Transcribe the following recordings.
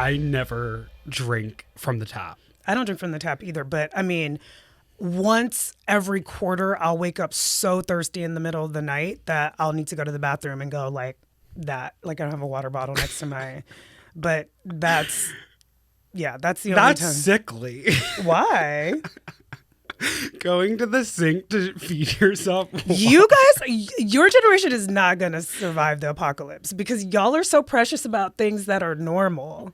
I never drink from the tap. I don't drink from the tap either, but I mean, once every quarter, I'll wake up so thirsty in the middle of the night that I'll need to go to the bathroom and go like that. Like I don't have a water bottle next to my, but that's the only time. That's sickly. Why? Going to the sink to feed yourself water. You guys, your generation is not going to survive the apocalypse because y'all are so precious about things that are normal.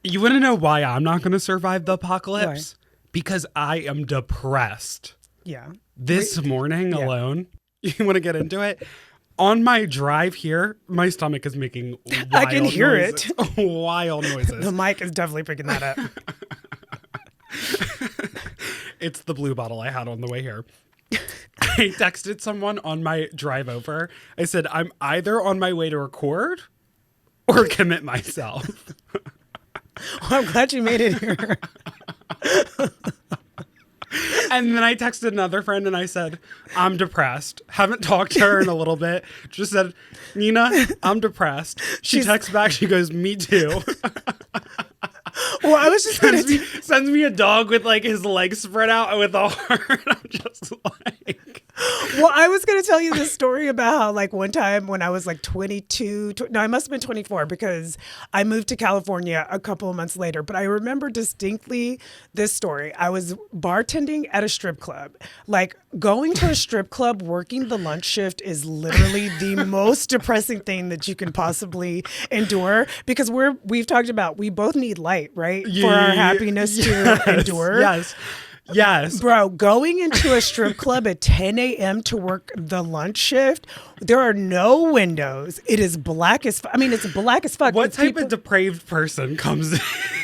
You want to know why I'm not going to survive the apocalypse? Why? Because I am depressed. Yeah. This morning alone, you want to get into it? On my drive here, my stomach is making wild I can hear noises. Wild noises. The mic is definitely picking that up. It's the blue bottle I had on the way here. I texted someone on my drive over. I said, I'm either on my way to record or commit myself. Well, I'm glad you made it here. And then I texted another friend and I said, I'm depressed. Haven't talked to her in a little bit. Just said, Nina, I'm depressed. She texts back. She goes, me too. Well, I was just sends me a dog with like his legs spread out with a heart. I'm just like... Well, I was going to tell you this story about how like one time when I was like 22, I must have been 24 because I moved to California a couple of months later. But I remember distinctly this story. I was bartending at a strip club. Like going to a strip club, working the lunch shift is literally the most depressing thing that you can possibly endure because we've talked about, we both need light, right? For our happiness to endure. Yes. Bro, going into a strip club at 10 a.m. to work the lunch shift, there are no windows. It is black as fuck. I mean, it's black as fuck. What type of depraved person comes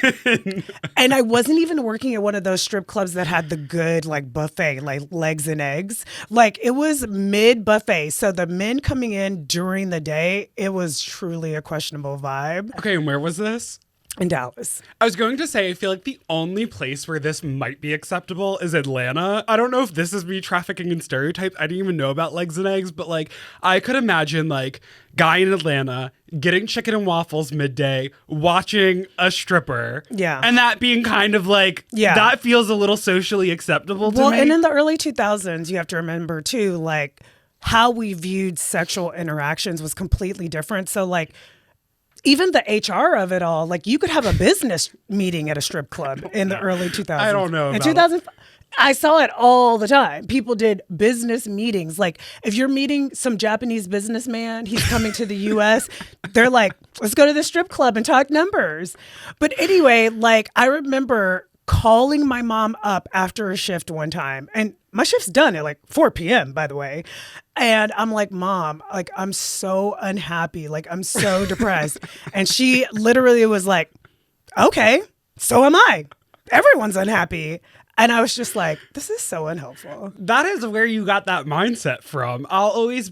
in? And I wasn't even working at one of those strip clubs that had the good, like, buffet, like legs and eggs. Like, it was mid-buffet. So the men coming in during the day, it was truly a questionable vibe. Okay, and where was this? In Dallas. I was going to say, I feel like the only place where this might be acceptable is Atlanta. I don't know if this is me trafficking in stereotypes. I didn't even know about legs and eggs, but like I could imagine like guy in Atlanta getting chicken and waffles midday, watching a stripper. Yeah. And that being kind of like, that feels a little socially acceptable to me. Well, and in the early 2000s, you have to remember too, like how we viewed sexual interactions was completely different. So like, even the HR of it all, like you could have a business meeting at a strip club in the early 2000s. I don't know. In 2000, I saw it all the time. People did business meetings. Like if you're meeting some Japanese businessman, he's coming to the US, they're like, let's go to the strip club and talk numbers. But anyway, like I remember calling my mom up after a shift one time, and my shift's done at like 4 p.m., by the way. And I'm like, Mom, like, I'm so unhappy. Like, I'm so depressed. And she literally was like, okay, so am I. Everyone's unhappy. And I was just like, this is so unhelpful. That is where you got that mindset from. I'll always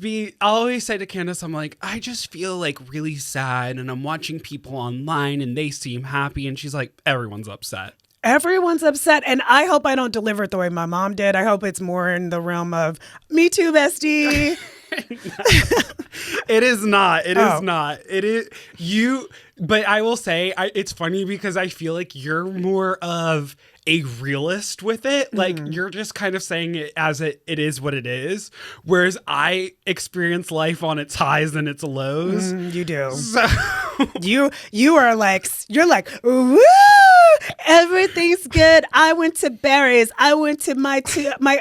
say to Candace, I'm like, I just feel like really sad and I'm watching people online and they seem happy. And she's like, everyone's upset. Everyone's upset, and I hope I don't deliver it the way my mom did. I hope it's more in the realm of, me too, bestie. It is not. It is not. It is you. But I will say, it's funny because I feel like you're more of a realist with it. Like you're just kind of saying it as it is what it is. Whereas I experience life on its highs and its lows. You do. So you are like, you're like, woo! Everything's good. I went to Barry's. I went to my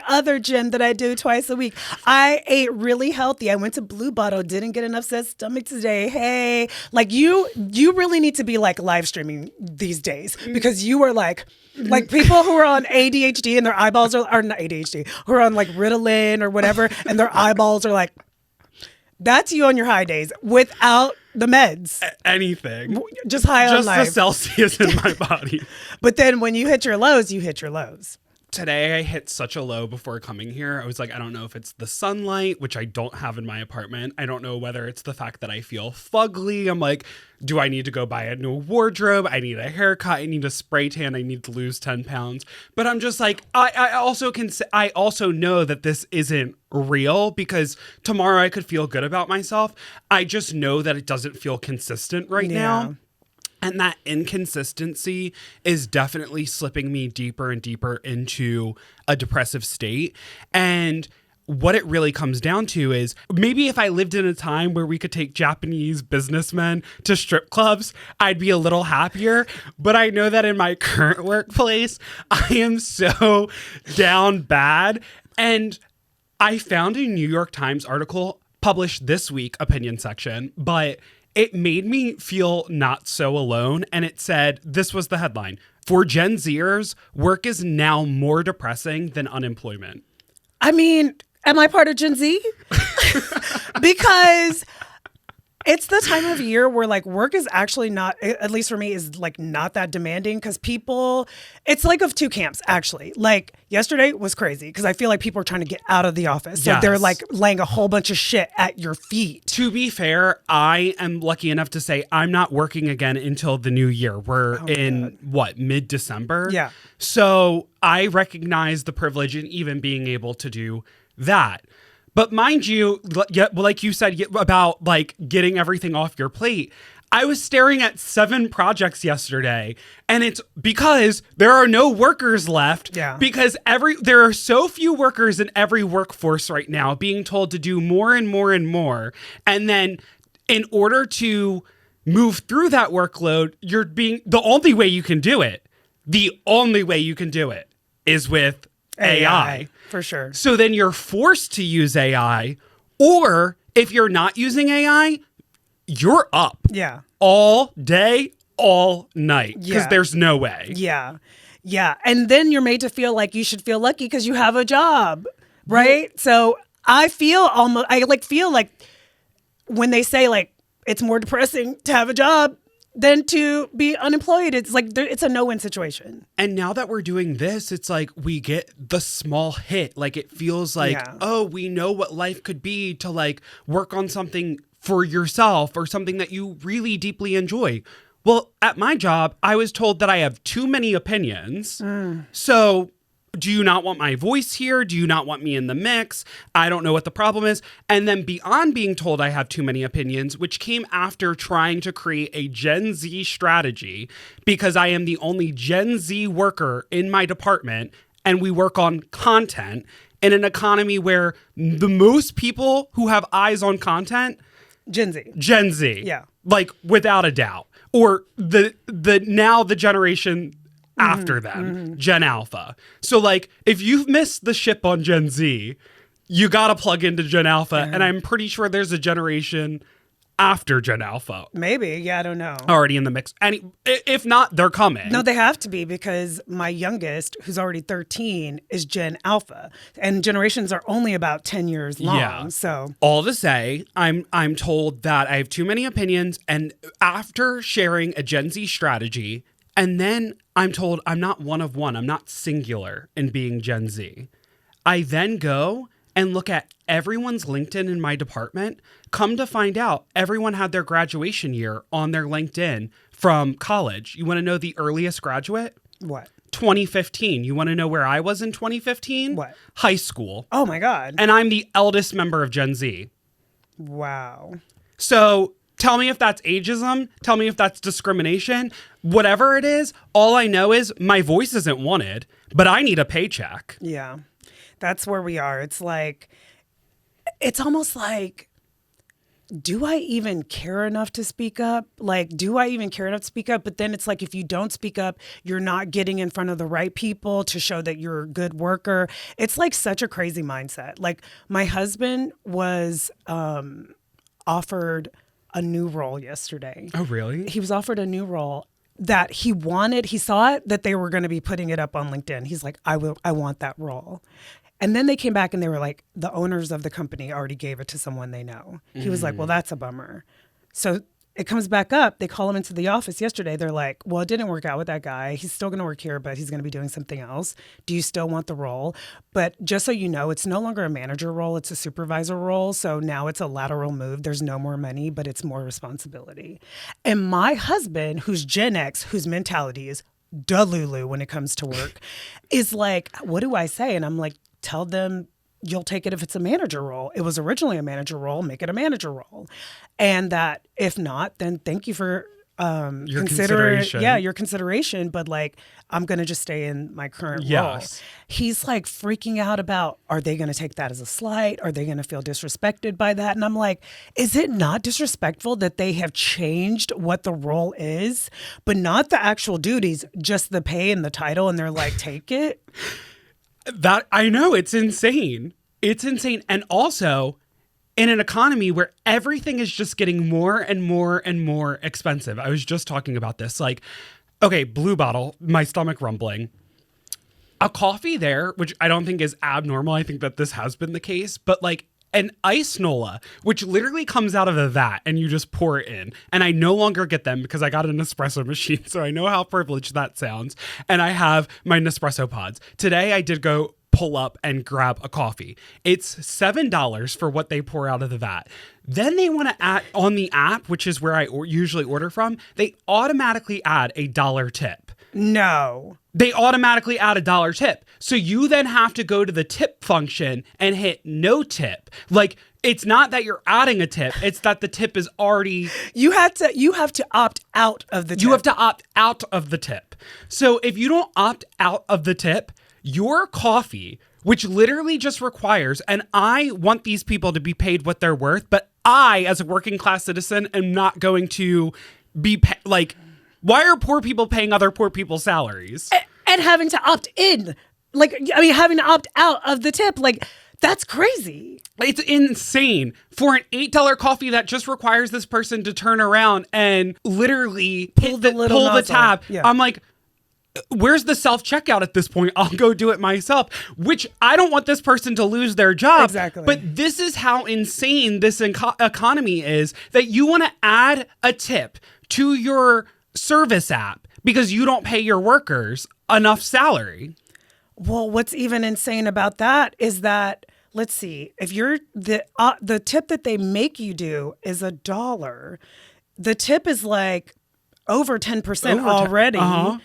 other gym that I do twice a week. I ate really healthy. I went to Blue Bottle. Didn't get an upset stomach today. Hey, like you really need to be like live streaming these days because you are like people who are on ADHD and their eyeballs are not ADHD, who are on like Ritalin or whatever, and their eyeballs are like, that's you on your high days without the meds. Anything. Just high on life. Just the Celsius in my body. But then when you hit your lows, you hit your lows. Today I hit such a low before coming here. I was like, I don't know if it's the sunlight, which I don't have in my apartment. I don't know whether it's the fact that I feel fugly. I'm like, do I need to go buy a new wardrobe? I need a haircut. I need a spray tan. I need to lose 10 pounds. But I'm just like, I also know that this isn't real because tomorrow I could feel good about myself. I just know that it doesn't feel consistent right now. And that inconsistency is definitely slipping me deeper and deeper into a depressive state. And what it really comes down to is maybe if I lived in a time where we could take Japanese businessmen to strip clubs, I'd be a little happier. But I know that in my current workplace, I am so down bad. And I found a New York Times article published this week, opinion section, but it made me feel not so alone. And it said, this was the headline: for Gen Zers, work is now more depressing than unemployment. I mean, am I part of Gen Z? Because it's the time of year where like work is actually not, at least for me, is like not that demanding because people, it's like of two camps actually. Like yesterday was crazy because I feel like people are trying to get out of the office. So they're like laying a whole bunch of shit at your feet. To be fair, I am lucky enough to say I'm not working again until the new year. We're mid-December? Yeah. So I recognize the privilege in even being able to do that. But mind you, like you said about like getting everything off your plate, I was staring at 7 projects yesterday, and it's because there are no workers left. Yeah. Because there are so few workers in every workforce right now being told to do more and more and more. And then in order to move through that workload, the only way you can do it is with AI. For sure. So then you're forced to use AI, or if you're not using AI, you're up. Yeah. All day, all night. Because Yeah. there's no way. Yeah. Yeah. And then you're made to feel like you should feel lucky because you have a job. Right. So I feel like when they say like it's more depressing to have a job than to be unemployed, it's like it's a no-win situation. And now that we're doing this, it's like we get the small hit. Like it feels like, oh, we know what life could be to like work on something for yourself or something that you really deeply enjoy. Well, at my job, I was told that I have too many opinions. So do you not want my voice here? Do you not want me in the mix? I don't know what the problem is. And then beyond being told I have too many opinions, which came after trying to create a Gen Z strategy, because I am the only Gen Z worker in my department, and we work on content in an economy where the most people who have eyes on content, Gen Z. Yeah. Like without a doubt. Or the generation after them, Gen Alpha. So like if you've missed the ship on Gen Z, you got to plug into Gen Alpha. And I'm pretty sure there's a generation after Gen Alpha. Maybe. Yeah, I don't know. Already in the mix. And if not, they're coming. No, they have to be, because my youngest, who's already 13, is Gen Alpha. And generations are only about 10 years long. Yeah. So all to say, I'm told that I have too many opinions. And after sharing a Gen Z strategy, and then I'm told I'm not one of one. I'm not singular in being Gen Z. I then go and look at everyone's LinkedIn in my department. Come to find out, everyone had their graduation year on their LinkedIn from college. You want to know the earliest graduate? what? 2015. You want to know where I was in 2015? What? High school. Oh my God. And I'm the eldest member of Gen Z. Wow. So tell me if that's ageism. Tell me if that's discrimination. Whatever it is, all I know is my voice isn't wanted, but I need a paycheck. Yeah. That's where we are. It's like, it's almost like, do I even care enough to speak up? Like, do I even care enough to speak up? But then it's like, if you don't speak up, you're not getting in front of the right people to show that you're a good worker. It's like such a crazy mindset. Like my husband was offered a new role yesterday. Oh, really? He was offered a new role that he wanted. He saw it, that they were going to be putting it up on LinkedIn. He's like, I want that role. And then they came back and they were like, the owners of the company already gave it to someone they know. He was like, well, that's a bummer. So it comes back up. They call him into the office yesterday. They're like, well, it didn't work out with that guy. He's still going to work here, but he's going to be doing something else. Do you still want the role? But just so you know, it's no longer a manager role. It's a supervisor role. So now it's a lateral move. There's no more money, but it's more responsibility. And my husband, who's Gen X, whose mentality is delulu when it comes to work, is like, what do I say? And I'm like, tell them you'll take it if it's a manager role. It was originally a manager role, make it a manager role. And that if not, then thank you for Your consideration. Yeah, your consideration, but like I'm gonna just stay in my current role. Yes. He's like freaking out about, are they gonna take that as a slight? Are they gonna feel disrespected by that? And I'm like, is it not disrespectful that they have changed what the role is, but not the actual duties, just the pay and the title, and they're like, take it? That I know, it's insane. It's insane. And also, in an economy where everything is just getting more and more and more expensive. I was just talking about this. Like, okay, Blue Bottle, my stomach rumbling. A coffee there, which I don't think is abnormal. I think that this has been the case. But like an ice Nola, which literally comes out of a vat and you just pour it in. And I no longer get them because I got an espresso machine. So I know how privileged that sounds. And I have my Nespresso pods. Today I did go pull up and grab a coffee. It's $7 for what they pour out of the vat. Then they want to add on the app, which is where I usually order from, they automatically add $1 tip. No. They automatically add $1 tip. So you then have to go to the tip function and hit no tip. Like, it's not that you're adding a tip, it's that the tip is already... You have to opt out of the tip. You have to opt out of the tip. So if you don't opt out of the tip, your coffee, which literally just requires, and I want these people to be paid what they're worth, but I, as a working class citizen, am not going to be like, why are poor people paying other poor people's salaries? And having to opt in. Like, I mean, having to opt out of the tip. Like, that's crazy. It's insane for an $8 coffee that just requires this person to turn around and literally pull the tab. Yeah. I'm like, where's the self-checkout at this point? I'll go do it myself, which I don't want this person to lose their job. Exactly. But this is how insane this economy is, that you want to add a tip to your service app because you don't pay your workers enough salary. Well, what's even insane about that is that, let's see, if you're the tip that they make you do is $1, the tip is like over 10% already. Uh-huh.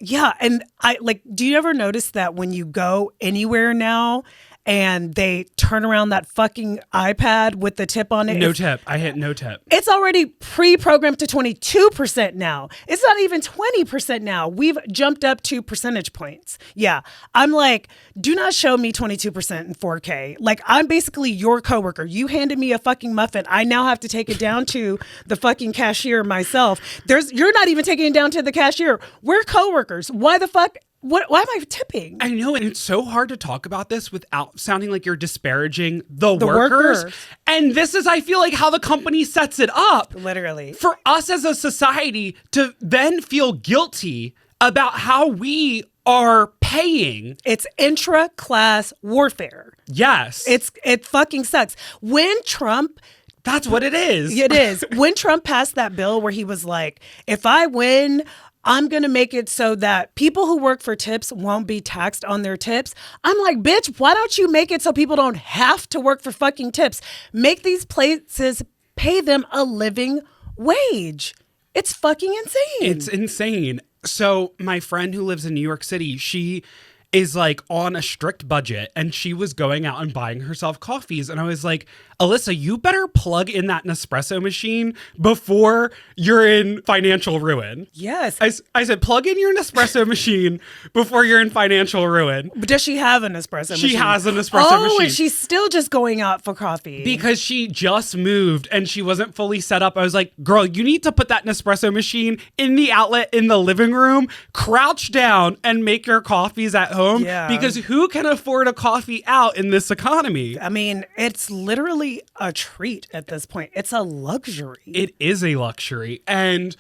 Yeah. And I like, do you ever notice that when you go anywhere now and they turn around that fucking iPad with the tip on it? No tip. I hit no tip. It's already pre-programmed to 22% now. It's not even 20% now. We've jumped up 2 percentage points. Yeah. I'm like, do not show me 22% in 4K. Like, I'm basically your coworker. You handed me a fucking muffin. I now have to take it down to the fucking cashier myself. You're not even taking it down to the cashier. We're coworkers. Why the fuck? Why am I tipping? I know, and it's so hard to talk about this without sounding like you're disparaging the workers. And this is, I feel like, how the company sets it up. Literally. For us as a society to then feel guilty about how we are paying. It's intra-class warfare. Yes. It fucking sucks. When Trump... That's what it is. It is. When Trump passed that bill where he was like, if I win, I'm going to make it so that people who work for tips won't be taxed on their tips. I'm like, bitch, why don't you make it so people don't have to work for fucking tips? Make these places pay them a living wage. It's fucking insane. It's insane. So my friend who lives in New York City, she is like on a strict budget and she was going out and buying herself coffees. And I was like, Alyssa, you better plug in that Nespresso machine before you're in financial ruin. Yes. I said, plug in your Nespresso machine before you're in financial ruin. But does she have an espresso machine? She has an espresso machine. Oh, and she's still just going out for coffee. Because she just moved and she wasn't fully set up. I was like, girl, you need to put that Nespresso machine in the outlet in the living room, crouch down and make your coffees at home. Yeah. Because who can afford a coffee out in this economy? I mean, it's literally a treat at this point. It's a luxury. It is a luxury. And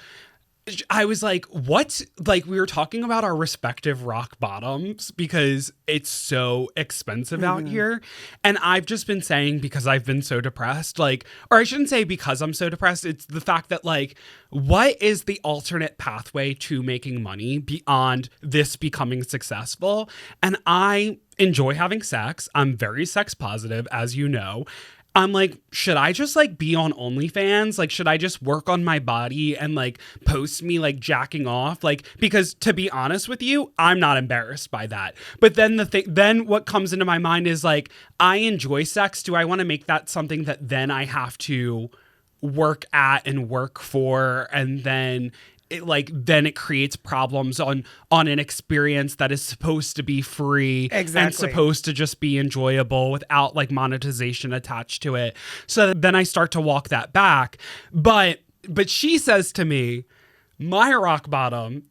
I was like, what? Like, we were talking about our respective rock bottoms because it's so expensive out here. And I've just been saying, because I've been so depressed, like, or I shouldn't say because I'm so depressed, it's the fact that, like, what is the alternate pathway to making money beyond this becoming successful? And I enjoy having sex. I'm very sex positive, as you know. I'm like, should I just like be on OnlyFans? Like, should I just work on my body and like post me like jacking off? Like, because to be honest with you, I'm not embarrassed by that. But then then what comes into my mind is like, I enjoy sex. Do I want to make that something that then I have to work at and work for, and then it creates problems on an experience that is supposed to be free and supposed to just be enjoyable without like monetization attached to it. So then I start to walk that back. But she says to me, my rock bottom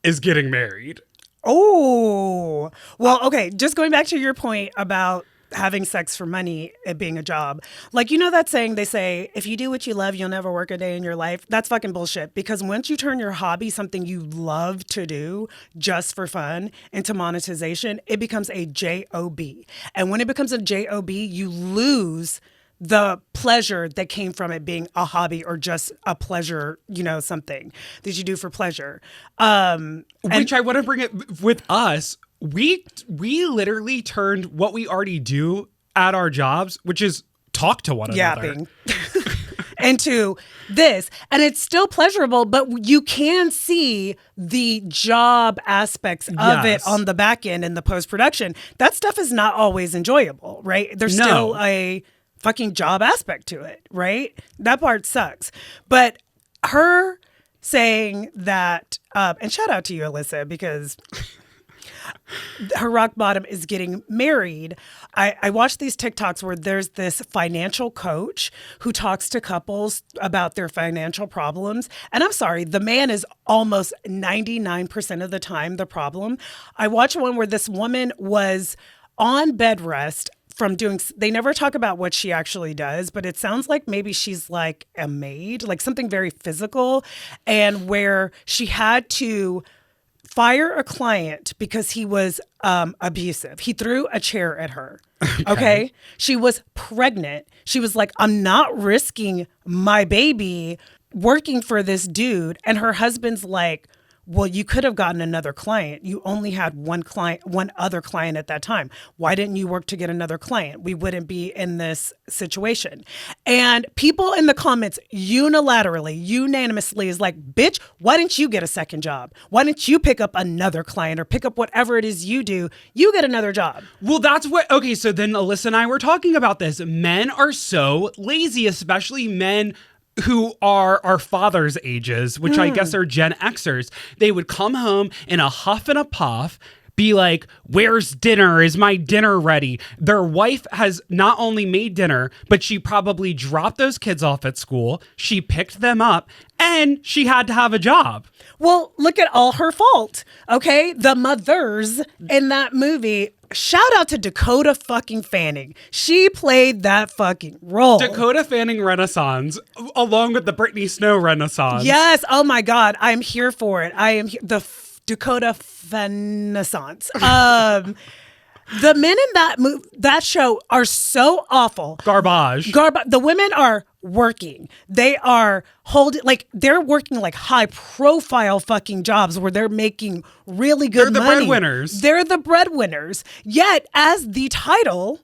is getting married. Oh, well, okay. Just going back to your point about having sex for money, it being a job. Like, you know that saying, they say, if you do what you love, you'll never work a day in your life. That's fucking bullshit. Because once you turn your hobby, something you love to do just for fun, into monetization, it becomes a job. And when it becomes a job, you lose the pleasure that came from it being a hobby or just a pleasure, you know, something that you do for pleasure. Which I want to bring it with us. We literally turned what we already do at our jobs, which is talk to one another, into this. And it's still pleasurable, but you can see the job aspects of it on the back end and the post-production. That stuff is not always enjoyable, right? There's still a fucking job aspect to it, right? That part sucks. But her saying that, and shout out to you, Alyssa, because her rock bottom is getting married. I watch these TikToks where there's this financial coach who talks to couples about their financial problems. And I'm sorry, the man is almost 99% of the time the problem. I watched one where this woman was on bed rest from doing, they never talk about what she actually does, but it sounds like maybe she's like a maid, like something very physical, and where she had to fire a client because he was abusive. He threw a chair at her. Okay. She was pregnant. She was like, I'm not risking my baby working for this dude. And her husband's like, well, you could have gotten another client. You only had one other client at that time. Why didn't you work to get another client? We wouldn't be in this situation. And people in the comments unanimously is like, bitch, why didn't you get a second job? Why didn't you pick up another client or pick up whatever it is you do? You get another job. Well, okay, so then Alyssa and I were talking about this. Men are so lazy, especially men who are our father's ages, which I guess are Gen Xers. They would come home in a huff and a puff, be like, where's dinner? Is my dinner ready? Their wife has not only made dinner, but she probably dropped those kids off at school. She picked them up and she had to have a job. Well, look at all her fault. Okay. The mothers in that movie. Shout out to Dakota fucking Fanning. She played that fucking role. Dakota Fanning Renaissance, along with the Britney Snow Renaissance. Yes. Oh my God. I'm here for it. I am here. Dakota Renaissance. The men in that show are so awful. Garbage. The women are working. They are they're working like high profile fucking jobs where they're making really good money. They're the breadwinners. They're the breadwinners. Yet, as the title,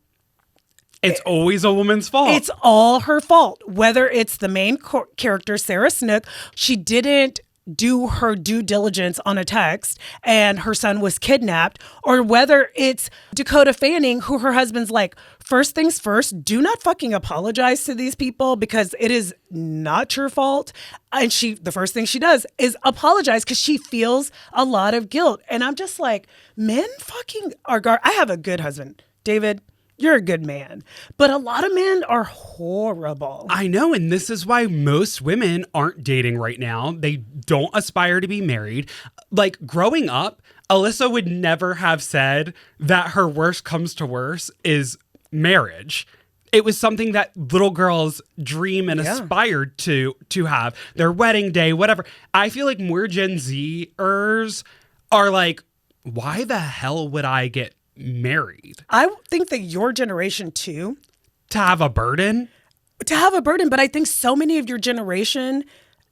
it's always a woman's fault. It's all her fault. Whether it's the main character, Sarah Snook, she didn't do her due diligence on a text and her son was kidnapped, or whether it's Dakota Fanning, who her husband's like, first things first, do not fucking apologize to these people because it is not your fault. And the first thing she does is apologize because she feels a lot of guilt. And I'm just like, men fucking are I have a good husband, David. You're a good man. But a lot of men are horrible. I know. And this is why most women aren't dating right now. They don't aspire to be married. Like growing up, Alyssa would never have said that her worst comes to worst is marriage. It was something that little girls dream and aspired to have. Their wedding day, whatever. I feel like more Gen Zers are like, why the hell would I get married? I think that your generation too. To have a burden, but I think so many of your generation,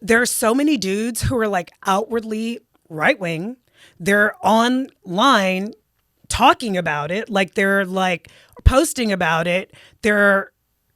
there are so many dudes who are like outwardly right wing. They're online talking about it, like they're like posting about it. They're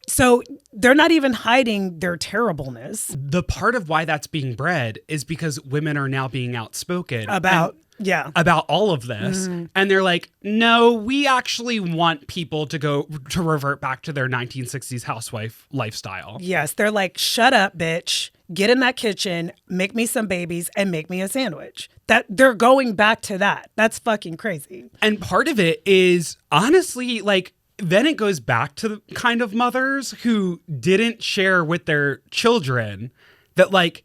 So they're not even hiding their terribleness The part of why that's being bred is because women are now being outspoken about about all of this. And they're like, no, we actually want people to revert back to their 1960s housewife lifestyle. Yes, they're like, shut up, bitch. Get in that kitchen, make me some babies, and make me a sandwich. That they're going back to that. That's fucking crazy. And part of it is honestly like, then it goes back to the kind of mothers who didn't share with their children that like,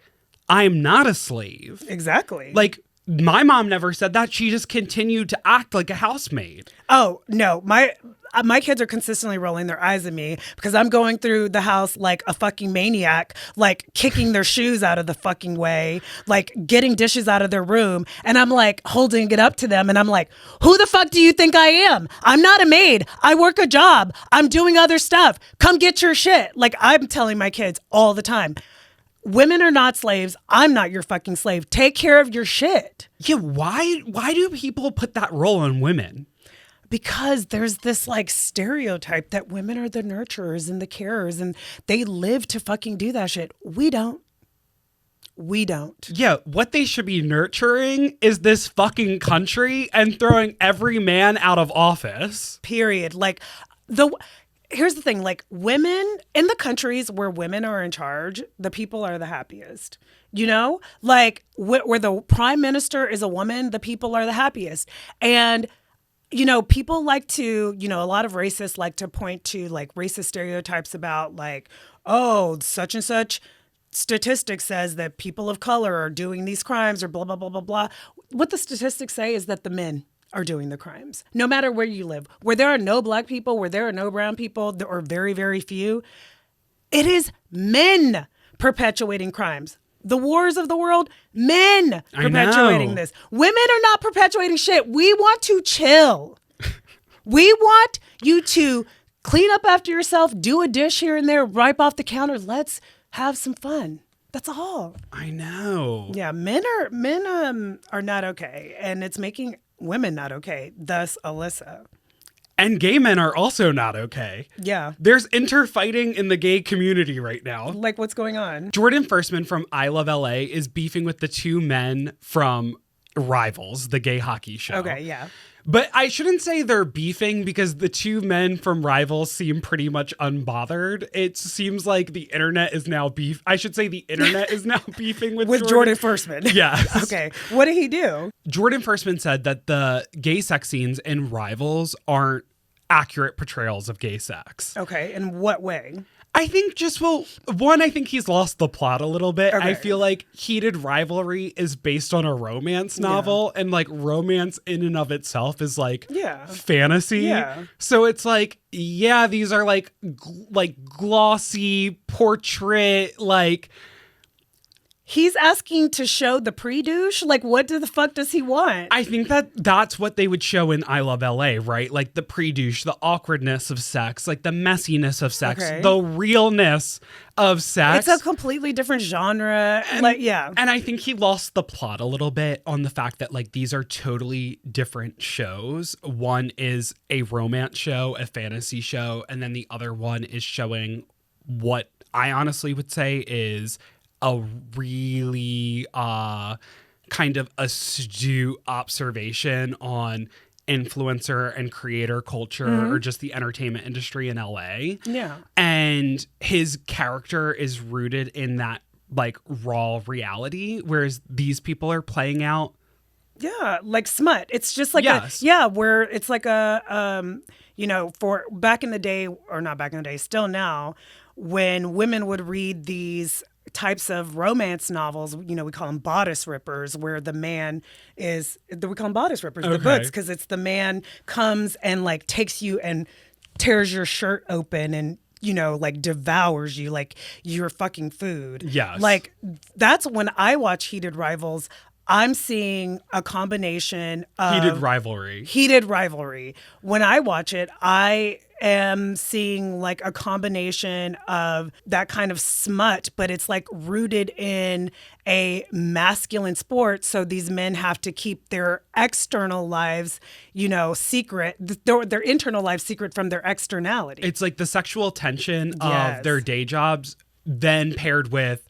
I'm not a slave. Exactly. Like, my mom never said that. She just continued to act like a housemaid. Oh, no. My kids are consistently rolling their eyes at me because I'm going through the house like a fucking maniac, like kicking their shoes out of the fucking way, like getting dishes out of their room. And I'm like holding it up to them. And I'm like, who the fuck do you think I am? I'm not a maid. I work a job. I'm doing other stuff. Come get your shit. Like I'm telling my kids all the time. Women are not slaves. I'm not your fucking slave. Take care of your shit. Yeah, why do people put that role on women? Because there's this like stereotype that women are the nurturers and the carers and they live to fucking do that shit. We don't. Yeah, what they should be nurturing is this fucking country and throwing every man out of office. Period. Like here's the thing, like women in the countries where women are in charge, the people are the happiest. You know, like where the prime minister is a woman, the people are the happiest. And, you know, people like to, you know, a lot of racists like to point to like racist stereotypes about like, oh, such and such statistic says that people of color are doing these crimes or blah, blah, blah, blah, blah. What the statistics say is that the men are doing the crimes, no matter where you live, where there are no black people, where there are no brown people, or very, very few. It is men perpetuating crimes. The wars of the world, men perpetuating this. Women are not perpetuating shit. We want to chill. We want you to clean up after yourself, do a dish here and there, wipe off the counter. Let's have some fun. That's all. I know. Yeah, men are not okay, and it's making women not okay. Thus, Alyssa. And gay men are also not okay. Yeah. There's interfighting in the gay community right now. Like, what's going on? Jordan Firstman from I Love LA is beefing with the two men from Rivals, the gay hockey show. Okay, yeah. But I shouldn't say they're beefing because the two men from Rivals seem pretty much unbothered. It seems like the internet is now I should say the internet is now beefing with Jordan Firstman. Yes. Okay. What did he do? Jordan Firstman said that the gay sex scenes in Rivals aren't accurate portrayals of gay sex. Okay. In what way? I think I think he's lost the plot a little bit. Okay. I feel like Heated Rivalry is based on a romance novel, and like romance in and of itself is like fantasy. Yeah. So it's like, yeah, these are like glossy portrait, like. He's asking to show the pre-douche? Like, what the fuck does he want? I think that's what they would show in I Love LA, right? Like the pre-douche, the awkwardness of sex, like the messiness of sex, the realness of sex. It's a completely different genre. And I think he lost the plot a little bit on the fact that like these are totally different shows. One is a romance show, a fantasy show, and then the other one is showing what I honestly would say is a really kind of astute observation on influencer and creator culture or just the entertainment industry in LA. Yeah. And his character is rooted in that like raw reality, whereas these people are playing out. Yeah, like smut. It's just like where it's like a for back in the day, or not back in the day, still now, when women would read these types of romance novels, we call them bodice rippers, where the man is, we call them bodice rippers, the books, because it's the man comes and like takes you and tears your shirt open and like devours you like you're fucking food. Yes. Like that's when I watch Heated Rivals. I'm seeing a combination of Heated Rivalry. Heated Rivalry. When I watch it, I am seeing like a combination of that kind of smut, but it's like rooted in a masculine sport. So these men have to keep their external lives, secret, their internal lives secret from their externality. It's like the sexual tension Yes. of their day jobs, then paired with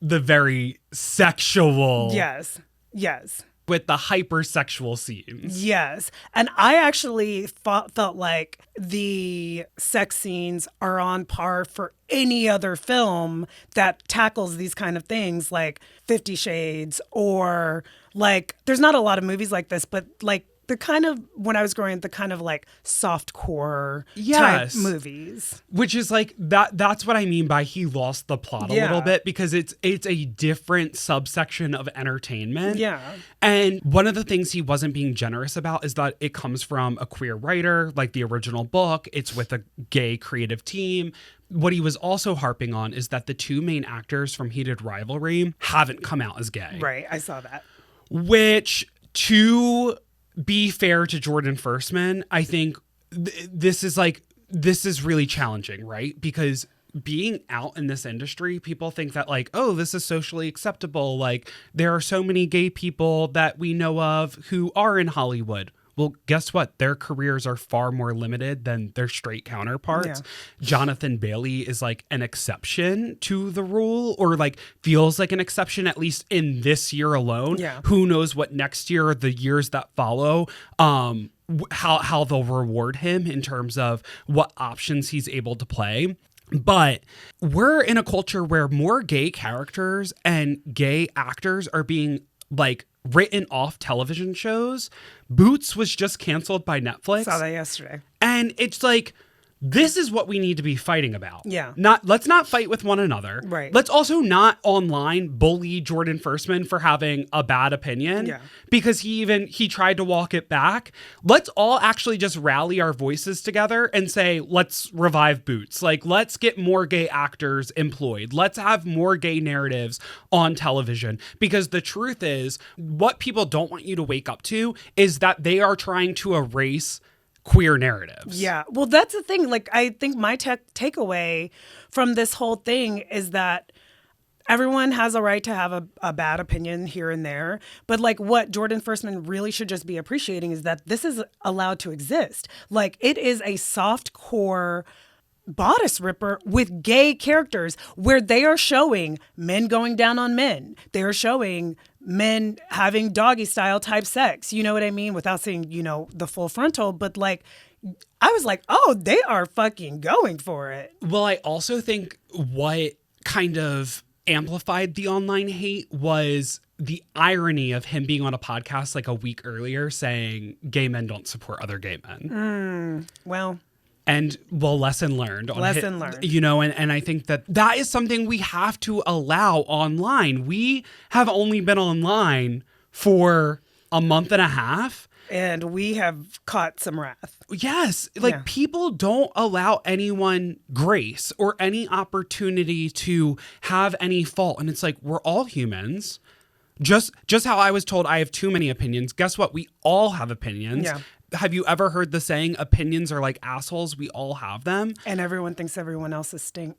the very sexual. Yes. Yes. With the hypersexual scenes. Yes. And I actually felt like the sex scenes are on par for any other film that tackles these kind of things, like 50 Shades, or like, there's not a lot of movies like this, but like the kind of, when I was growing up, the kind of like softcore type movies. Which is like, that's what I mean by he lost the plot a little bit, because it's a different subsection of entertainment. Yeah. And one of the things he wasn't being generous about is that it comes from a queer writer, like the original book. It's with a gay creative team. What he was also harping on is that the two main actors from Heated Rivalry haven't come out as gay. Right. I saw that. Which, to be fair to Jordan Firstman, I think this is really challenging, right? Because being out in this industry, people think that like, oh, this is socially acceptable. Like, there are so many gay people that we know of who are in Hollywood. Well, guess what? Their careers are far more limited than their straight counterparts. Yeah. Jonathan Bailey is like an exception to the rule, or like feels like an exception, at least in this year alone. Yeah. Who knows what next year or the years that follow, how they'll reward him in terms of what options he's able to play. But we're in a culture where more gay characters and gay actors are being like written off television shows. Boots was just canceled by Netflix. Saw that yesterday. And it's like, this is what we need to be fighting about. Yeah. Let's not fight with one another. Right. Let's also not online bully Jordan Firstman for having a bad opinion. Yeah. Because he tried to walk it back. Let's all actually just rally our voices together and say, let's revive Boots. Like, let's get more gay actors employed. Let's have more gay narratives on television. Because the truth is, what people don't want you to wake up to is that they are trying to erase queer narratives. Yeah. Well, that's the thing. Like, I think my takeaway from this whole thing is that everyone has a right to have a bad opinion here and there. But like, what Jordan Firstman really should just be appreciating is that this is allowed to exist. Like, it is a soft core bodice ripper with gay characters where they are showing men going down on men. They are showing men having doggy style type sex. You know what I mean? Without saying, the full frontal, but like, I was like, oh, they are fucking going for it. Well, I also think what kind of amplified the online hate was the irony of him being on a podcast like a week earlier saying gay men don't support other gay men. Lesson learned. Lesson learned. And I think that is something we have to allow online. We have only been online for a month and a half. And we have caught some wrath. Yes. People don't allow anyone grace or any opportunity to have any fault. And it's like, we're all humans. Just how I was told I have too many opinions. Guess what? We all have opinions. Yeah. Have you ever heard the saying, opinions are like assholes? We all have them. And everyone thinks everyone else is stink.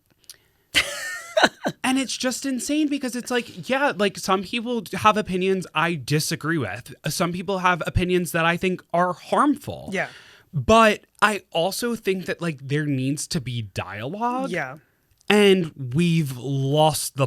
And it's just insane because it's like, yeah, like some people have opinions I disagree with. Some people have opinions that I think are harmful. Yeah. But I also think that like there needs to be dialogue. Yeah. And we've lost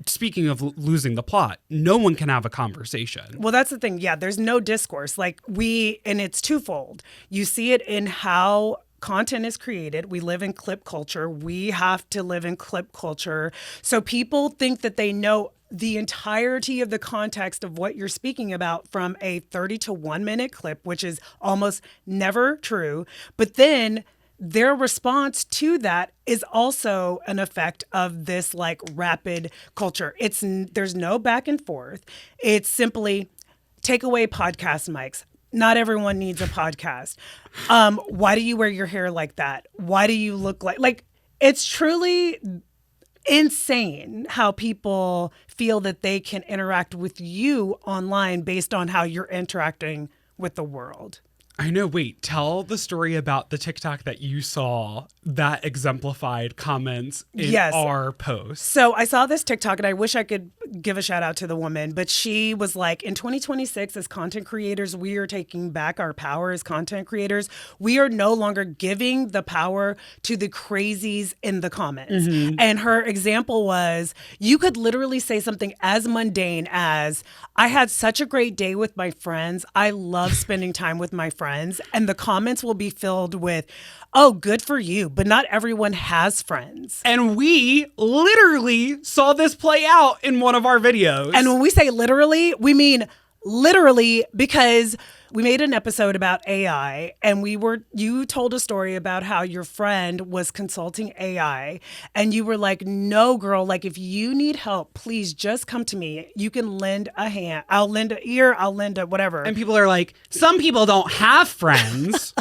speaking of losing the plot, no one can have a conversation. Well, that's the thing. Yeah, there's no discourse. Like and it's twofold. You see it in how content is created. We live in clip culture. We have to live in clip culture. So people think that they know the entirety of the context of what you're speaking about from a 30 to 1 minute clip, which is almost never true. But then their response to that is also an effect of this like rapid culture. There's no back and forth. It's simply take away podcast mics. Not everyone needs a podcast. Why do you wear your hair like that? Why do you look like it's truly insane how people feel that they can interact with you online based on how you're interacting with the world. I know. Wait, tell the story about the TikTok that you saw that exemplified comments in our post. So I saw this TikTok, and I wish I could give a shout out to the woman, but she was like, in 2026, as content creators, we are taking back our power as content creators. We are no longer giving the power to the crazies in the comments. And her example was, you could literally say something as mundane as, I had such a great day with my friends. I love spending time with my friends. And the comments will be filled with, oh, good for you, but not everyone has friends. And we literally saw this play out in one of our videos. And when we say literally, we mean literally, because we made an episode about AI, and you told a story about how your friend was consulting AI, and you were like, no, girl, like, if you need help, please just come to me. You can lend a hand. I'll lend an ear. I'll lend a whatever. And people are like, some people don't have friends.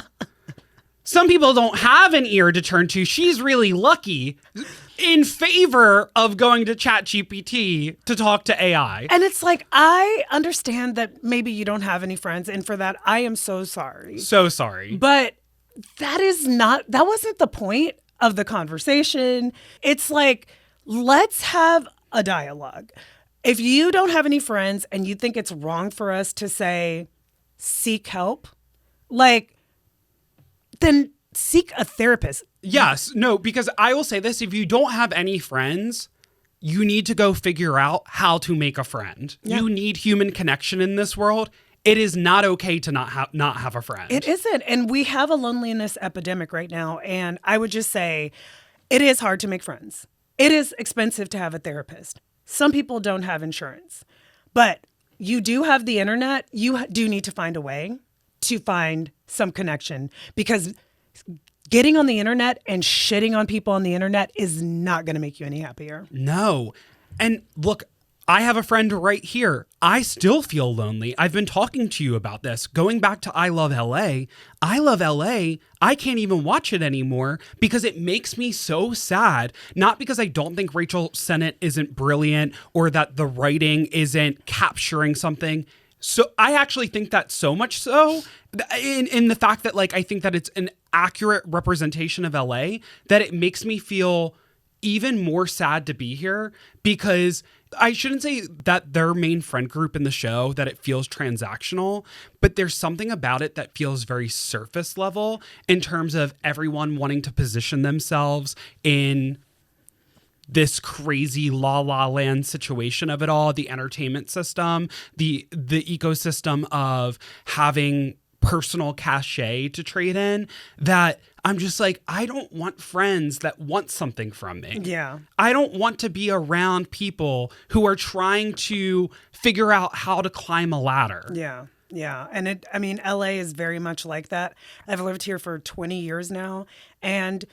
Some people don't have an ear to turn to. She's really lucky, in favor of going to ChatGPT to talk to AI. And it's like, I understand that maybe you don't have any friends. And for that, I am so sorry. So sorry. But that wasn't the point of the conversation. It's like, let's have a dialogue. If you don't have any friends and you think it's wrong for us to say, seek help, like, then seek a therapist. Yes. No, because I will say this. If you don't have any friends, you need to go figure out how to make a friend. Yeah. You need human connection in this world. It is not okay to not have a friend. It isn't. And we have a loneliness epidemic right now. And I would just say it is hard to make friends. It is expensive to have a therapist. Some people don't have insurance. But you do have the internet. You do need to find a way to find some connection, because getting on the internet and shitting on people on the internet is not going to make you any happier. No. And look, I have a friend right here. I still feel lonely. I've been talking to you about this. Going back to I Love LA. I Love LA. I can't even watch it anymore because it makes me so sad. Not because I don't think Rachel Sennett isn't brilliant or that the writing isn't capturing something. So I actually think that so much so in the fact that, like, I think that it's an accurate representation of LA, that it makes me feel even more sad to be here, because I shouldn't say that their main friend group in the show, that it feels transactional, but there's something about it that feels very surface level in terms of everyone wanting to position themselves in this crazy la la land situation of it all, the entertainment system, the ecosystem of having personal cachet to trade in, that I'm just like, I don't want friends that want something from me. Yeah. I don't want to be around people who are trying to figure out how to climb a ladder. Yeah. Yeah. And LA is very much like that. I've lived here for 20 years now, and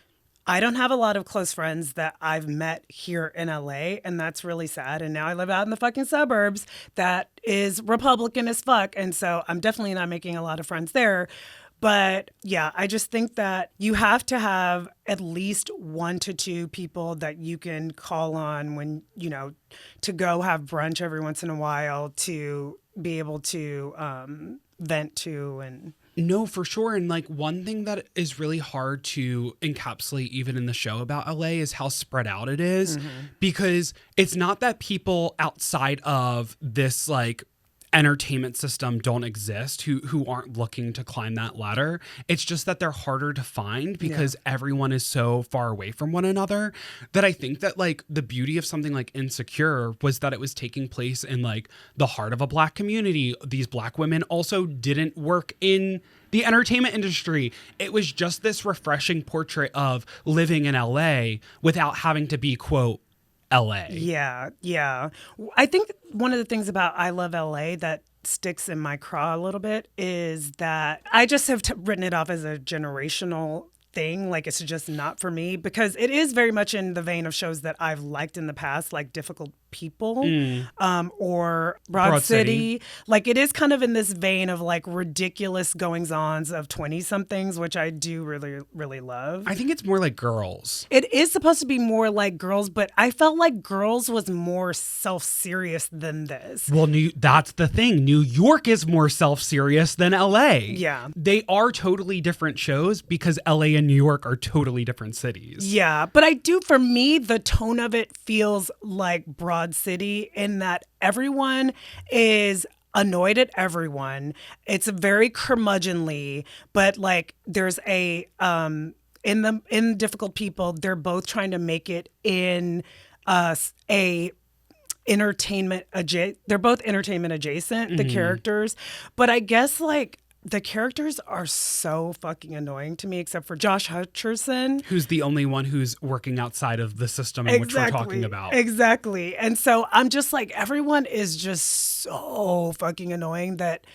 I don't have a lot of close friends that I've met here in LA, and that's really sad. And now I live out in the fucking suburbs that is Republican as fuck. And so I'm definitely not making a lot of friends there. But yeah, I just think that you have to have at least 1 to 2 people that you can call on when, to go have brunch every once in a while, to be able to vent to. And no, for sure. And like, one thing that is really hard to encapsulate even in the show about LA is how spread out it is, because it's not that people outside of this like entertainment system don't exist who aren't looking to climb that ladder. It's just that they're harder to find because everyone is so far away from one another, that I think that like the beauty of something like Insecure was that it was taking place in like the heart of a Black community. These Black women also didn't work in the entertainment industry. It was just this refreshing portrait of living in LA without having to be, quote, LA. Yeah, yeah. I think one of the things about I Love LA that sticks in my craw a little bit is that I just have written it off as a generational thing. Like, it's just not for me, because it is very much in the vein of shows that I've liked in the past, like Difficult people, or Broad City. Like, it is kind of in this vein of like ridiculous goings-ons of 20-somethings, which I do really, really love. I think it's more like Girls. It is supposed to be more like Girls, but I felt like Girls was more self-serious than this. Well, that's the thing. New York is more self-serious than LA. Yeah. They are totally different shows because LA and New York are totally different cities. Yeah, but for me, the tone of it feels like Broad City in that everyone is annoyed at everyone. It's very curmudgeonly, but like there's in Difficult People, they're both trying to make it in a entertainment they're both entertainment adjacent, the characters, but I guess like the characters are so fucking annoying to me, except for Josh Hutcherson, who's the only one who's working outside of the system in which we're talking about. Exactly. And so I'm just like, everyone is just so fucking annoying that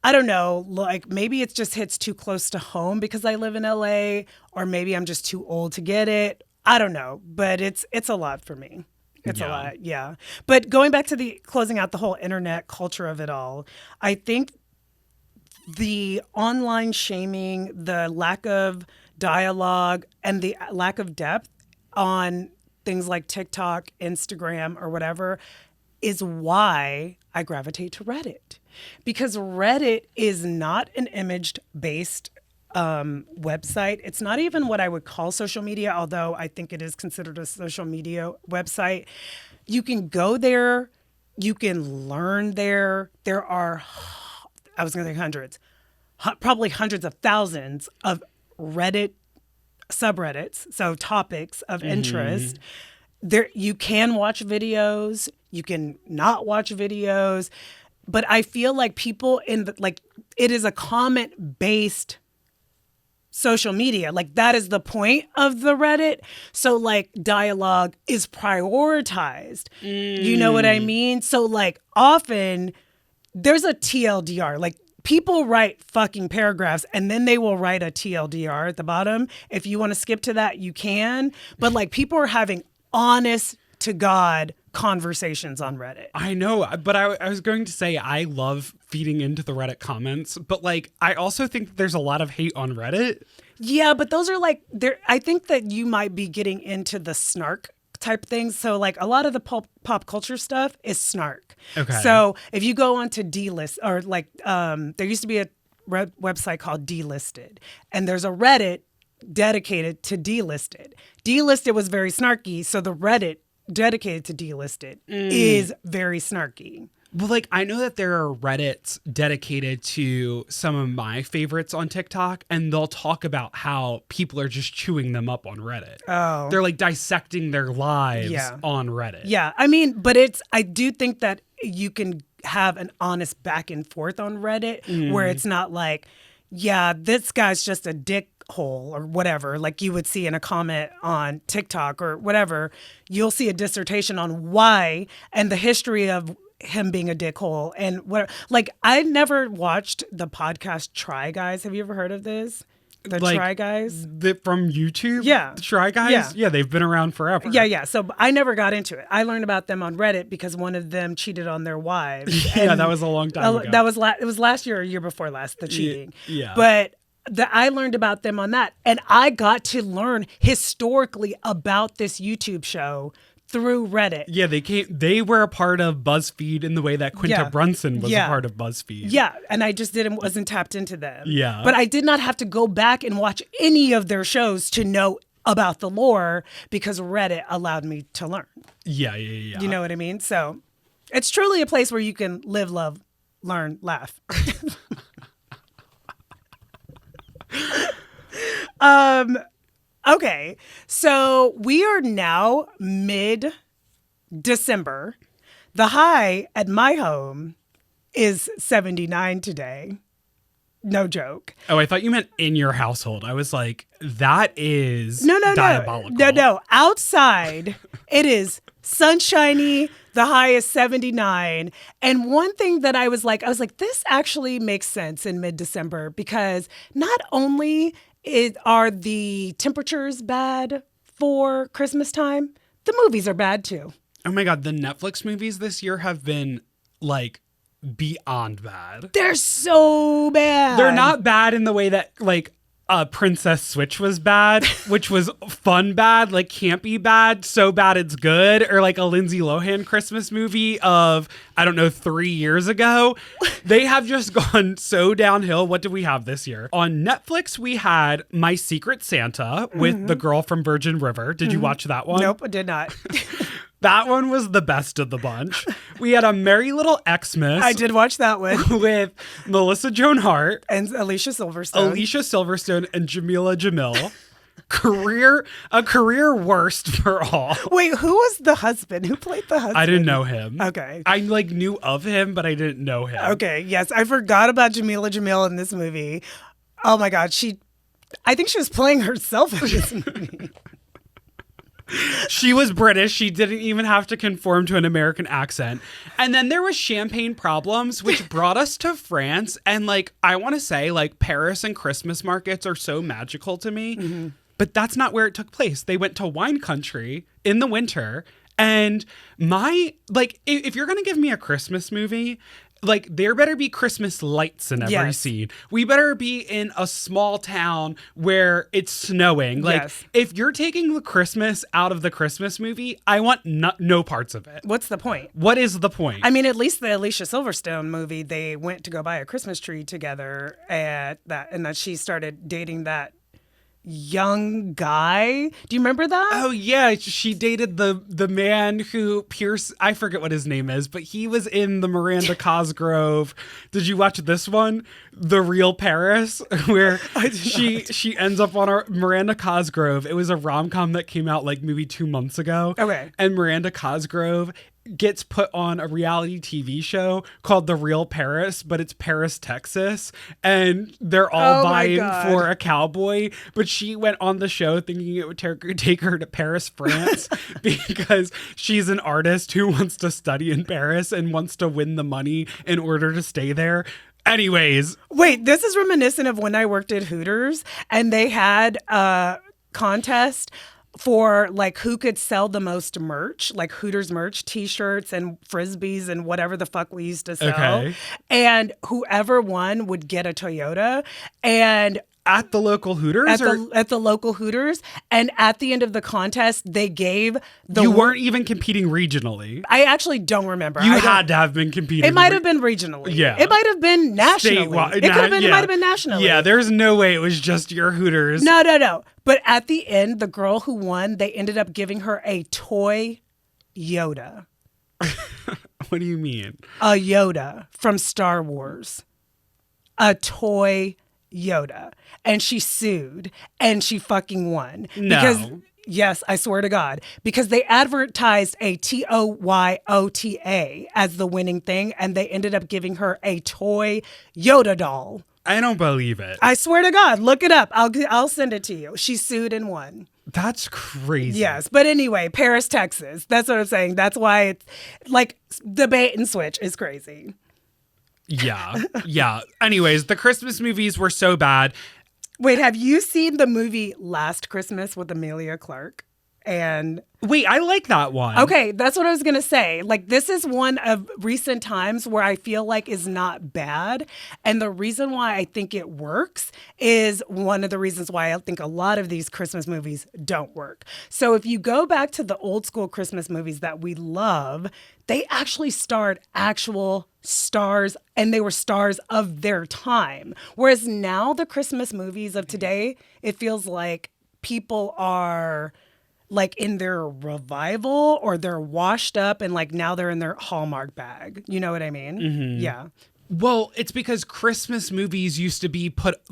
I don't know, like maybe it just hits too close to home because I live in LA, or maybe I'm just too old to get it. I don't know, but it's a lot for me. It's a lot, yeah. But going back to closing out the whole internet culture of it all, I think the online shaming, the lack of dialogue, and the lack of depth on things like TikTok, Instagram, or whatever is why I gravitate to Reddit. Because Reddit is not an image-based website. It's not even what I would call social media, although I think it is considered a social media website. You can go there. You can learn there. There are, I was going to say hundreds, probably hundreds of thousands of Reddit subreddits, so topics of interest. There, you can watch videos. You can not watch videos. But I feel like people it is a comment-based social media. Like, that is the point of the Reddit. So like dialogue is prioritized. You know what I mean? So like often there's a TLDR. Like, people write fucking paragraphs and then they will write a TLDR at the bottom. If you want to skip to that, you can. But like, people are having honest to God conversations on Reddit. I know, but I was going to say I love feeding into the Reddit comments, but like I also think there's a lot of hate on Reddit. Yeah, but those are like I think that you might be getting into the snark type things. So like a lot of the pop culture stuff is snark. Okay. So if you go on to D-List, or like there used to be a website called Delisted, and there's a Reddit dedicated to Delisted. Delisted was very snarky, so the Reddit dedicated to Delisted is very snarky. Well, like, I know that there are Reddits dedicated to some of my favorites on TikTok, and they'll talk about how people are just chewing them up on Reddit. Oh. They're like dissecting their lives on Reddit. Yeah. I mean, but I do think that you can have an honest back and forth on Reddit where it's not like, yeah, this guy's just a dick hole or whatever, like you would see in a comment on TikTok or whatever. You'll see a dissertation on why and the history of him being a dickhole and what. Like, I never watched the podcast Try Guys. Have you ever heard of this? The like, Try Guys from YouTube. Yeah, the Try Guys. Yeah, they've been around forever. Yeah. So I never got into it. I learned about them on Reddit because one of them cheated on their wives. Yeah, that was a long time ago. That was it was last year or year before last, the cheating. Yeah. But I learned about them on that, and I got to learn historically about this YouTube show through Reddit. Yeah, they were a part of BuzzFeed in the way that Quinta Brunson was a part of BuzzFeed. Yeah, and I just wasn't tapped into them. Yeah. But I did not have to go back and watch any of their shows to know about the lore because Reddit allowed me to learn. Yeah. You know what I mean? So it's truly a place where you can live, love, learn, laugh. Okay, so we are now mid-December. The high at my home is 79 today. No joke. Oh, I thought you meant in your household. I was like, that is diabolical. No. Outside, it is sunshiny. The high is 79. And one thing that I was like, this actually makes sense in mid-December because not only are the temperatures bad for Christmas time, the movies are bad too. Oh my God, the Netflix movies this year have been like beyond bad. They're so bad. They're not bad in the way that like Princess Switch was bad, which was fun bad, like campy bad, so bad it's good, or like a Lindsay Lohan Christmas movie of, I don't know, 3 years ago. They have just gone so downhill. What did we have this year? On Netflix, we had My Secret Santa with the girl from Virgin River. Did you watch that one? Nope, I did not. That one was the best of the bunch. We had A Merry Little Xmas. I did watch that one. With Melissa Joan Hart. And Alicia Silverstone. And Jamila Jamil. A career worst for all. Wait, who was the husband? Who played the husband? I didn't know him. Okay. I like knew of him, but I didn't know him. Okay, yes. I forgot about Jamila Jamil in this movie. Oh my God. I think she was playing herself in this movie. She was British. She didn't even have to conform to an American accent. And then there was champagne problems, which brought us to France. And like, I want to say like Paris and Christmas markets are so magical to me, but that's not where it took place. They went to wine country in the winter. And if you're going to give me a Christmas movie, like there better be Christmas lights in every scene. We better be in a small town where it's snowing. Like if you're taking the Christmas out of the Christmas movie, I want no parts of it. What's the point? What is the point? I mean, at least the Alicia Silverstone movie, they went to go buy a Christmas tree together and that she started dating that young guy. Do you remember that? Oh yeah, she dated the man who I forget what his name is, but he was in the Miranda Cosgrove. Did you watch this one, The Real Paris, where she ends up on Miranda Cosgrove? It was a rom-com that came out like maybe 2 months ago. Okay. And Miranda Cosgrove gets put on a reality TV show called The Real Paris, but it's Paris, Texas, and they're all vying for a cowboy, but she went on the show thinking it would take her to Paris, France, because she's an artist who wants to study in Paris and wants to win the money in order to stay there. Anyways. Wait, this is reminiscent of when I worked at Hooters and they had a contest for like who could sell the most merch, like Hooters merch, t-shirts and Frisbees and whatever the fuck we used to sell. Okay. And whoever won would get a Toyota. And at the local Hooters? At the local Hooters. And at the end of the contest, they gave You weren't even competing regionally. I actually don't remember. You had to have been competing. It might have been regionally. Yeah. It might have been nationally. It might have been nationally. Yeah, there's no way it was just your Hooters. No. But at the end, the girl who won, they ended up giving her a toy Yoda. What do you mean? A Yoda from Star Wars. A toy Yoda. And she sued and she fucking won. No. Because, yes, I swear to God. Because they advertised a TOYOTA as the winning thing and they ended up giving her a toy Yoda doll. I don't believe it. I swear to God. Look it up. I'll send it to you. She sued and won. That's crazy. Yes. But anyway, Paris, Texas. That's what I'm saying. That's why it's like the bait and switch is crazy. Yeah. Anyways, the Christmas movies were so bad. Wait, have you seen the movie Last Christmas with Emilia Clarke? And wait, I like that one. Okay, that's what I was going to say. Like, this is one of recent times where I feel like is not bad. And the reason why I think it works is one of the reasons why I think a lot of these Christmas movies don't work. So if you go back to the old school Christmas movies that we love, they actually starred actual stars and they were stars of their time. Whereas now the Christmas movies of today, it feels like people are like in their revival or they're washed up and like now they're in their Hallmark bag. You know what I mean? Mm-hmm. Yeah. Well, it's because Christmas movies used to be put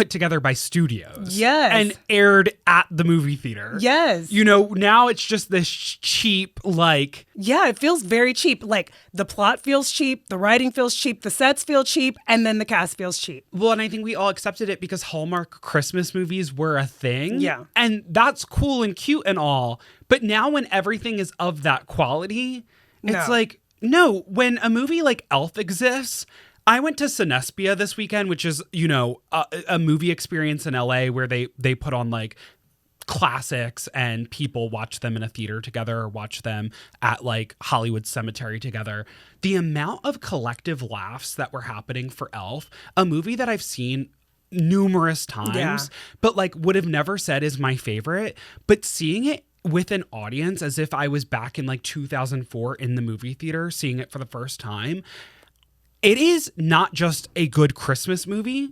together by studios. Yes. And aired at the movie theater. Yes. You know, now it's just this cheap, like... Yeah, it feels very cheap. Like, the plot feels cheap, the writing feels cheap, the sets feel cheap, and then the cast feels cheap. Well, and I think we all accepted it because Hallmark Christmas movies were a thing. Yeah. And that's cool and cute and all. But now when everything is of that quality, it's like... No, when a movie like Elf exists, I went to Cinespia this weekend, which is, you know, a movie experience in LA where they put on like classics and people watch them in a theater together or watch them at like Hollywood Cemetery together. The amount of collective laughs that were happening for Elf, a movie that I've seen numerous times, but like would have never said is my favorite, but seeing it with an audience as if I was back in like 2004 in the movie theater, seeing it for the first time, it is not just a good Christmas movie.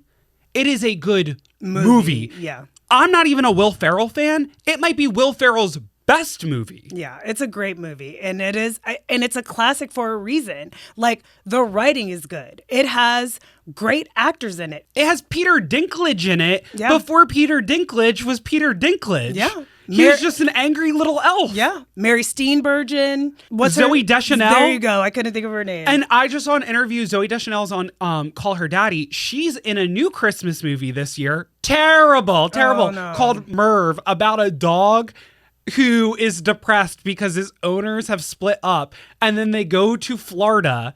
It is a good movie. Yeah. I'm not even a Will Ferrell fan. It might be Will Ferrell's best movie. Yeah, it's a great movie. And it's a classic for a reason. Like, the writing is good. It has great actors in it. It has Peter Dinklage in it before Peter Dinklage was Peter Dinklage. Yeah. He was just an angry little elf. Yeah. Mary Steenburgen. Zoe Deschanel. There you go. I couldn't think of her name. And I just saw an interview. Zoe Deschanel's on Call Her Daddy. She's in a new Christmas movie this year. Terrible. Oh, no. Called Merv, about a dog who is depressed because his owners have split up. And then they go to Florida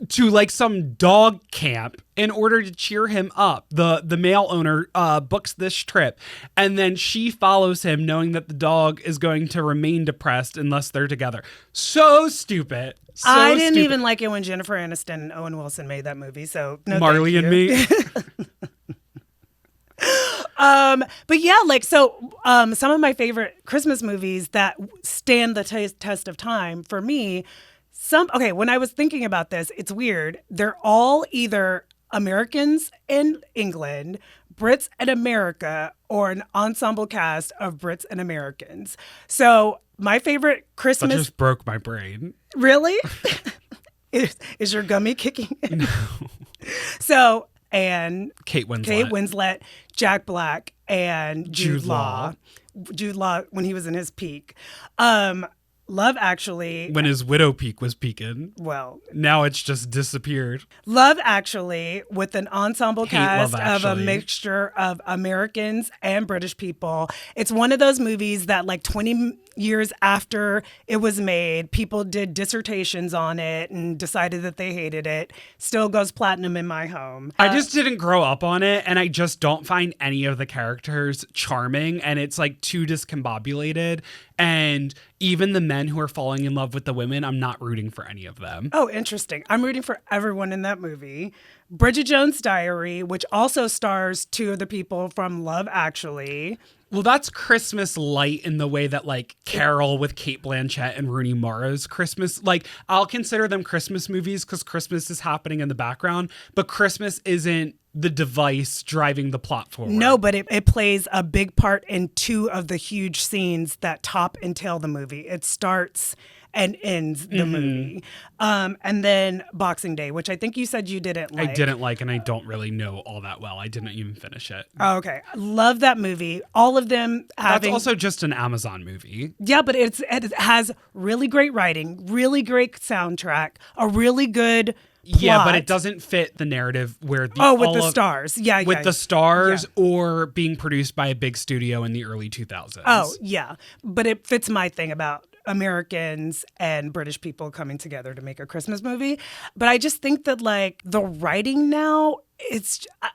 to like some dog camp in order to cheer him up. The male owner books this trip, and then she follows him knowing that the dog is going to remain depressed unless they're together. So stupid. I didn't even like it when Jennifer Aniston and Owen Wilson made that movie, so no, Marley and Me. But yeah, like, so some of my favorite Christmas movies that stand the test of time for me. When I was thinking about this, it's weird. They're all either Americans in England, Brits in America, or an ensemble cast of Brits and Americans. So my favorite Christmas... That just broke my brain. Really? Is your gummy kicking in? No. So, and Kate Winslet, Jack Black, and Jude Law. Jude Law when he was in his peak. Love Actually. When his widow peak was peaking. Well. Now it's just disappeared. Love Actually, with an ensemble cast of a mixture of Americans and British people. It's one of those movies that like 20 years after it was made, people did dissertations on it and decided that they hated it. Still goes platinum in my home. I just didn't grow up on it, and I just don't find any of the characters charming, and it's like too discombobulated. And even the men who are falling in love with the women, I'm not rooting for any of them. Oh, interesting. I'm rooting for everyone in that movie. Bridget Jones' Diary, which also stars two of the people from Love Actually. Well, that's Christmas light in the way that like Carol with Kate Blanchett and Rooney Mara's Christmas. Like, I'll consider them Christmas movies because Christmas is happening in the background, but Christmas isn't the device driving the plot forward. No, but it plays a big part in two of the huge scenes that top and tail the movie. It starts and ends the movie. And then Boxing Day, which I think you said you didn't like. I didn't like, and I don't really know all that well. I didn't even finish it. Oh, okay. Love that movie. All of them having... That's also just an Amazon movie. Yeah, but it has really great writing, really great soundtrack, a really good... plot. Yeah, but it doesn't fit the narrative where the stars. Yeah, with the stars or being produced by a big studio in the early 2000s. Oh, yeah. But it fits my thing about Americans and British people coming together to make a Christmas movie. But I just think that like the writing now,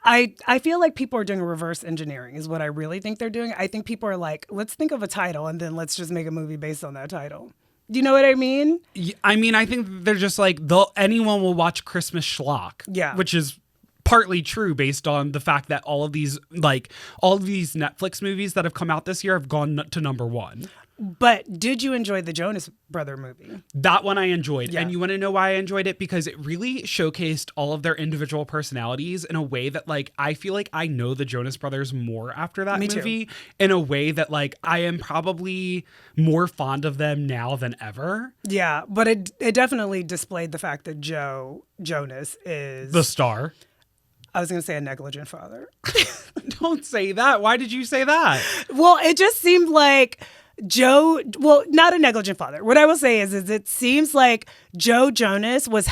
I feel like people are doing reverse engineering is what I really think they're doing. I think people are like, let's think of a title and then let's just make a movie based on that title. Do you know what I mean? I mean, I think they're just like, anyone will watch Christmas schlock. Yeah. Which is partly true based on the fact that all of these Netflix movies that have come out this year have gone to number one. But did you enjoy the Jonas Brother movie? That one I enjoyed. Yeah. And you want to know why I enjoyed it? Because it really showcased all of their individual personalities in a way that, like, I feel like I know the Jonas Brothers more after that movie. In a way that, like, I am probably more fond of them now than ever. Yeah, but it definitely displayed the fact that Joe Jonas is... the star. I was going to say a negligent father. Don't say that. Why did you say that? Well, it just seemed like... not a negligent father. What I will say is it seems like Joe Jonas was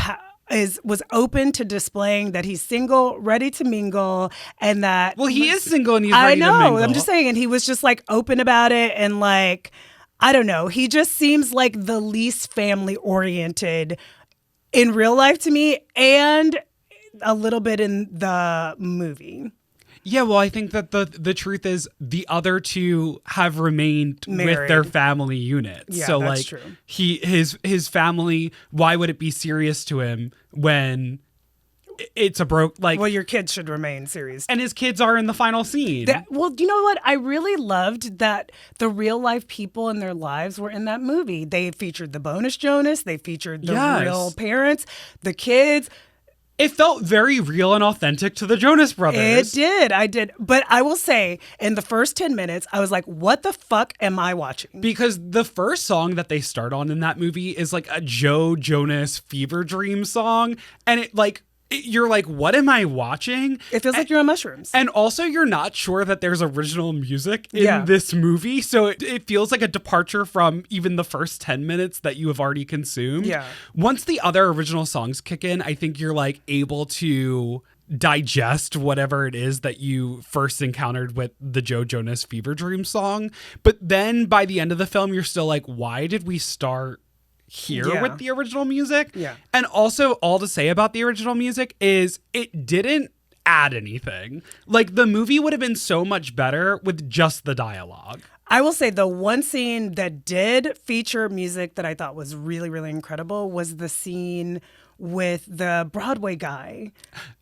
open to displaying that he's single, ready to mingle, and that... Well, he is single and he's ready to mingle. I know. I'm just saying, and he was just like open about it, and like, I don't know. He just seems like the least family oriented in real life to me, and a little bit in the movie. Yeah, well, I think that the truth is the other two have remained with Married. their family units. Yeah, so that's like true. his family, why would it be serious to him when it's a broke like Well, your kids should remain serious. and his kids are in the final scene. Well, you know what? I really loved that the real life people in their lives were in that movie. They featured the bonus Jonas. They featured the Yes. real parents, the kids. It felt very real and authentic to the Jonas Brothers. It did. I did. But I will say, in the first 10 minutes, I was like, what the fuck am I watching? Because the first song that they start on in that movie is like a Joe Jonas fever dream song. And you're like, what am I watching? It feels like you're on mushrooms. And also, you're not sure that there's original music in Yeah. this movie. So it feels like a departure from even the first 10 minutes that you have already consumed. Yeah. Once the other original songs kick in, I think you're like able to digest whatever it is that you first encountered with the Joe Jonas Fever Dream song. But then by the end of the film, you're still like, why did we start here Yeah. with the original music? Yeah. And also, all to say about the original music is it didn't add anything. Like, the movie would have been so much better with just the dialogue. I will say the one scene that did feature music that I thought was really, really incredible was the scene with the Broadway guy.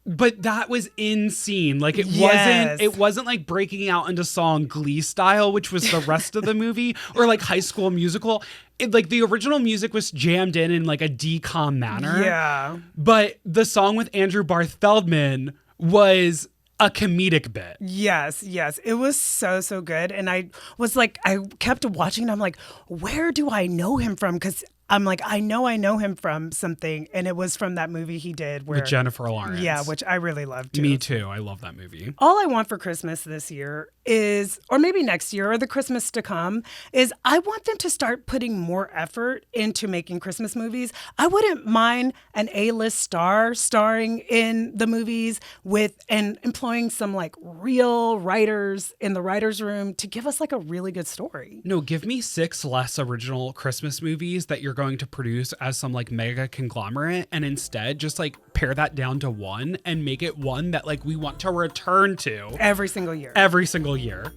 But that was in scene. Like, Yes. it wasn't like breaking out into song Glee style, which was the rest of the movie, or like High School Musical. Like, the original music was jammed in like a decom manner. Yeah. But the song with Andrew Barth Feldman was a comedic bit. Yes, yes. It was so, so good. And I was like, I kept watching and I'm like, where do I know him from? Because I'm like, I know him from something. And it was from that movie he did where, With Jennifer Lawrence. yeah, which I really loved too. Me too. I love that movie. All I want for Christmas this year is, or maybe next year or the Christmas to come, is I want them to start putting more effort into making Christmas movies. I wouldn't mind an A-list star starring in the movies and employing some like real writers in the writer's room to give us like a really good story. No, give me 6 less original Christmas movies that you're going to produce as some like mega conglomerate, and instead just like pare that down to one and make it one that like we want to return to Every single year. every single year.